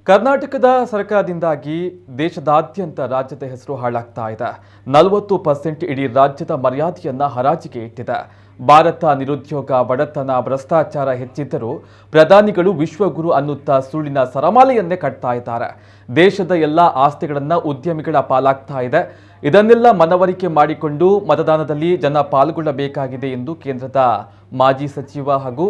ಕರ್ನಾಟಕದ ಸರ್ಕಾರದಿಂದಾಗಿ ದೇಶದಾದ್ಯಂತ ರಾಜ್ಯದ ಹೆಸರು ಹಾಳಾಗ್ತಾ ಇದೆ. 40% ಇಡೀ ರಾಜ್ಯದ ಮರ್ಯಾದೆಯನ್ನ ಹರಾಜಿಗೆ ಇಟ್ಟಿದೆ. ಭಾರತ ನಿರುದ್ಯೋಗ, ಬಡತನ, ಭ್ರಷ್ಟಾಚಾರ ಹೆಚ್ಚಿದ್ದರೂ ಪ್ರಧಾನಿಗಳು ವಿಶ್ವಗುರು ಅನ್ನುತ್ತಾ ಸುಳ್ಳಿನ ಸರಮಾಲೆಯನ್ನೇ ಕಟ್ತಾ ಇದ್ದಾರೆ. ದೇಶದ ಎಲ್ಲ ಆಸ್ತಿಗಳನ್ನ ಉದ್ಯಮಿಗಳ ಪಾಲಾಗ್ತಾ ಇದೆ. ಇದನ್ನೆಲ್ಲ ಮನವರಿಕೆ ಮಾಡಿಕೊಂಡು ಮತದಾನದಲ್ಲಿ ಜನ ಪಾಲ್ಗೊಳ್ಳಬೇಕಾಗಿದೆ ಎಂದು ಕೇಂದ್ರದ ಮಾಜಿ ಸಚಿವ ಹಾಗೂ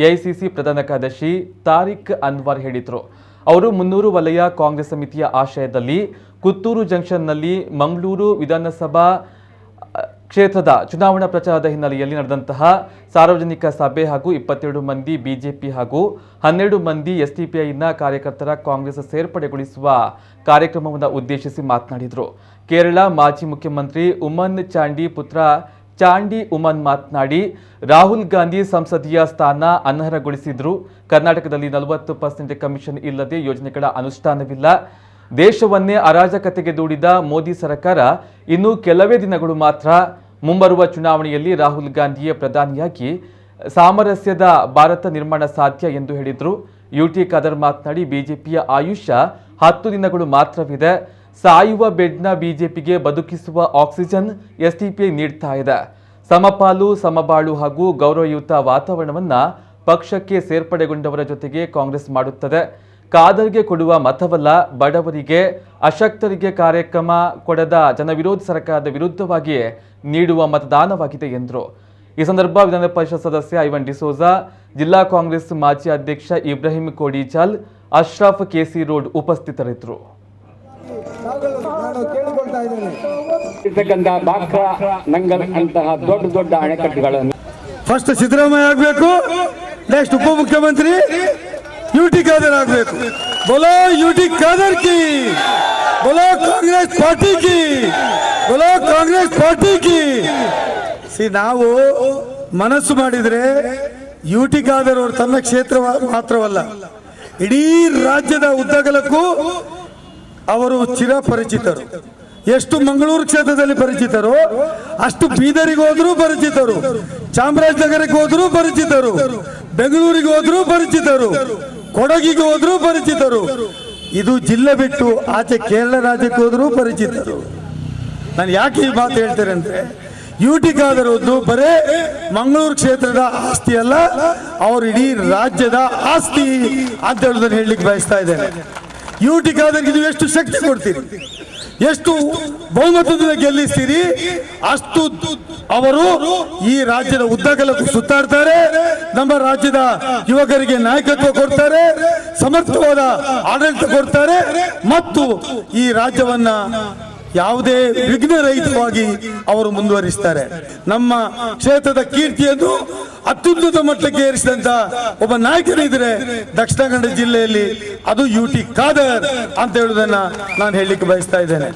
ಎಐಸಿಸಿ ಪ್ರಧಾನ ಕಾರ್ಯದರ್ಶಿ ತಾರಿಕ್ ಅನ್ವರ್ ಹೇಳಿದರು. ಅವರು 300 ವಲಯ ಕಾಂಗ್ರೆಸ್ ಸಮಿತಿಯ ಆಶ್ರಯದಲ್ಲಿ ಕುತ್ತೂರು ಜಂಕ್ಷನ್ನಲ್ಲಿ ಮಂಗಳೂರು ವಿಧಾನಸಭಾ ಕ್ಷೇತ್ರದ ಚುನಾವಣಾ ಪ್ರಚಾರದ ಹಿನ್ನೆಲೆಯಲ್ಲಿ ನಡೆದಂತಹ ಸಾರ್ವಜನಿಕ ಸಭೆ ಹಾಗೂ 22 ಮಂದಿ ಬಿಜೆಪಿ ಹಾಗೂ 12 ಮಂದಿ ಎಸ್ಡಿಪಿಐನ ಕಾರ್ಯಕರ್ತರ ಕಾಂಗ್ರೆಸ್ ಸೇರ್ಪಡೆಗೊಳಿಸುವ ಕಾರ್ಯಕ್ರಮವನ್ನು ಉದ್ದೇಶಿಸಿ ಮಾತನಾಡಿದರು. ಕೇರಳ ಮಾಜಿ ಮುಖ್ಯಮಂತ್ರಿ ಉಮ್ಮನ್ ಚಾಂಡಿ ಪುತ್ರ ಚಾಂಡಿ ಉಮನ್ ಮಾತನಾಡಿ, ರಾಹುಲ್ ಗಾಂಧಿ ಸಂಸದೀಯ ಸ್ಥಾನ ಅನರ್ಹಗೊಳಿಸಿದ್ರು. ಕರ್ನಾಟಕದಲ್ಲಿ 40% ಕಮಿಷನ್ ಇಲ್ಲದೆ ಯೋಜನೆಗಳ ಅನುಷ್ಠಾನವಿಲ್ಲ. ದೇಶವನ್ನೇ ಅರಾಜಕತೆಗೆ ದೂಡಿದ ಮೋದಿ ಸರ್ಕಾರ ಇನ್ನು ಕೆಲವೇ ದಿನಗಳು ಮಾತ್ರ. ಮುಂಬರುವ ಚುನಾವಣೆಯಲ್ಲಿ ರಾಹುಲ್ ಗಾಂಧಿಯೇ ಪ್ರಧಾನಿಯಾಗಿ ಸಾಮರಸ್ಯದ ಭಾರತ ನಿರ್ಮಾಣ ಸಾಧ್ಯ ಎಂದು ಹೇಳಿದರು. ಯುಟಿ ಖಾದರ್ ಮಾತನಾಡಿ, ಬಿಜೆಪಿಯ ಆಯುಷ್ಯ 10 ದಿನಗಳು ಮಾತ್ರವಿದೆ. ಸಾಯುವ ಬೆಡ್ನ ಬಿಜೆಪಿಗೆ ಬದುಕಿಸುವ ಆಕ್ಸಿಜನ್ ಎಸ್ಡಿಪಿಐ ನೀಡ್ತಾ ಇದೆ. ಸಮಪಾಲು, ಸಮಬಾಳು ಹಾಗೂ ಗೌರವಯುತ ವಾತಾವರಣವನ್ನ ಪಕ್ಷಕ್ಕೆ ಸೇರ್ಪಡೆಗೊಂಡವರ ಜೊತೆಗೆ ಕಾಂಗ್ರೆಸ್ ಮಾಡುತ್ತದೆ. ಖಾದರ್ಗೆ ಕೊಡುವ ಮತವಲ್ಲ, ಬಡವರಿಗೆ, ಅಶಕ್ತರಿಗೆ ಕಾರ್ಯಕ್ರಮ ಕೊಡದ ಜನವಿರೋಧಿ ಸರ್ಕಾರದ ವಿರುದ್ಧವಾಗಿ ನೀಡುವ ಮತದಾನವಾಗಿದೆ ಎಂದರು. ಈ ಸಂದರ್ಭ ವಿಧಾನ ಪರಿಷತ್ ಸದಸ್ಯ ಐವನ್ ಡಿಸೋಜಾ, ಜಿಲ್ಲಾ ಕಾಂಗ್ರೆಸ್ ಮಾಜಿ ಅಧ್ಯಕ್ಷ ಇಬ್ರಾಹಿಂ ಕೋಡಿಚಾಲ್, ಅಶ್ರಫ್ ಕೆಸಿ ರೋಡ್ ಉಪಸ್ಥಿತರಿದ್ದರು. ದೊಡ್ಡ ಅಣೆಕಟ್ಟುಗಳನ್ನು ಫಸ್ಟ್ ಸಿದ್ದರಾಮಯ್ಯ ಆಗಬೇಕು, ನೆಕ್ಸ್ಟ್ ಉಪಮುಖ್ಯಮಂತ್ರಿ ಯುಟಿ ಖಾದರ್ ಆಗಬೇಕು. बोलो यूटी खादर की, बोलो कांग्रेस पार्टी की, बोलो कांग्रेस पार्टी की. ನಾವು ಮನಸ್ಸು ಮಾಡಿದ್ರೆ ಯುಟಿ ಖಾದರ್ ಅವರು ತನ್ನ ಕ್ಷೇತ್ರ ಮಾತ್ರವಲ್ಲ, ಇಡೀ ರಾಜ್ಯದ ಉದ್ದಗಲಕ್ಕೂ ಅವರು ಚಿರಪರಿಚಿತರು. ಎಷ್ಟು ಮಂಗಳೂರು ಕ್ಷೇತ್ರದಲ್ಲಿ ಪರಿಚಿತರು, ಅಷ್ಟು ಬೀದರಿಗೆ ಹೋದ್ರೂ ಪರಿಚಿತರು, ಚಾಮರಾಜನಗರಕ್ಕೆ ಹೋದ್ರೂ ಪರಿಚಿತರು, ಬೆಂಗಳೂರಿಗೆ ಹೋದ್ರೂ ಪರಿಚಿತರು, ಕೊಡಗಿಗೆ ಹೋದ್ರೂ ಪರಿಚಿತರು, ಇದು ಜಿಲ್ಲೆ ಬಿಟ್ಟು ಆಚೆ ಕೇರಳ ರಾಜ್ಯಕ್ಕೆ ಹೋದ್ರೂ ಪರಿಚಿತರು. ನಾನು ಯಾಕೆ ಈ ಮಾತು ಹೇಳ್ತೇನೆ ಅಂದ್ರೆ, ಯುಟಿ ಖಾದರ್ ಬರೇ ಮಂಗಳೂರು ಕ್ಷೇತ್ರದ ಆಸ್ತಿ ಅಲ್ಲ, ಅವರು ಇಡೀ ರಾಜ್ಯದ ಆಸ್ತಿ ಅಂತ ಹೇಳೋದನ್ನು ಹೇಳಲಿಕ್ಕೆ ಬಯಸ್ತಾ ಇದ್ದೇನೆ. ಯುಟಿ ಖಾದರ್ಗೆ ನೀವು ಎಷ್ಟು ಶಕ್ತಿ ಕೊಡ್ತೀರಿ, ಎಷ್ಟು ಬಹುಮತದಿಂದ ಗೆಲ್ಲಿಸ್ತೀರಿ, ಅಷ್ಟು ಅವರು ಈ ರಾಜ್ಯದ ಉದ್ದಗಲಕ್ಕೂ ಸುತ್ತಾಡ್ತಾರೆ. ನಮ್ಮ ರಾಜ್ಯದ ಯುವಕರಿಗೆ ನಾಯಕತ್ವ ಕೊಡ್ತಾರೆ, ಸಮರ್ಥವಾದ ಆಡಳಿತ ಕೊಡ್ತಾರೆ ಮತ್ತು ಈ ರಾಜ್ಯವನ್ನ ಯಾವುದೇ ವಿಘ್ನರಹಿತವಾಗಿ ಅವರು ಮುಂದುವರಿಸ್ತಾರೆ. ನಮ್ಮ ಕ್ಷೇತ್ರದ ಕೀರ್ತಿಯನ್ನು ಅತ್ಯುನ್ನತ ಮಟ್ಟಕ್ಕೆ ಏರಿಸಿದಂತ ಒಬ್ಬ ನಾಯಕರಿದ್ರೆ ದಕ್ಷಿಣ ಕನ್ನಡ ಜಿಲ್ಲೆಯಲ್ಲಿ ಅದು ಯುಟಿ ಖಾದರ್ ಅಂತ ಹೇಳುವುದನ್ನ ನಾನು ಹೇಳಲಿಕ್ಕೆ ಬಯಸ್ತಾ ಇದ್ದೇನೆ.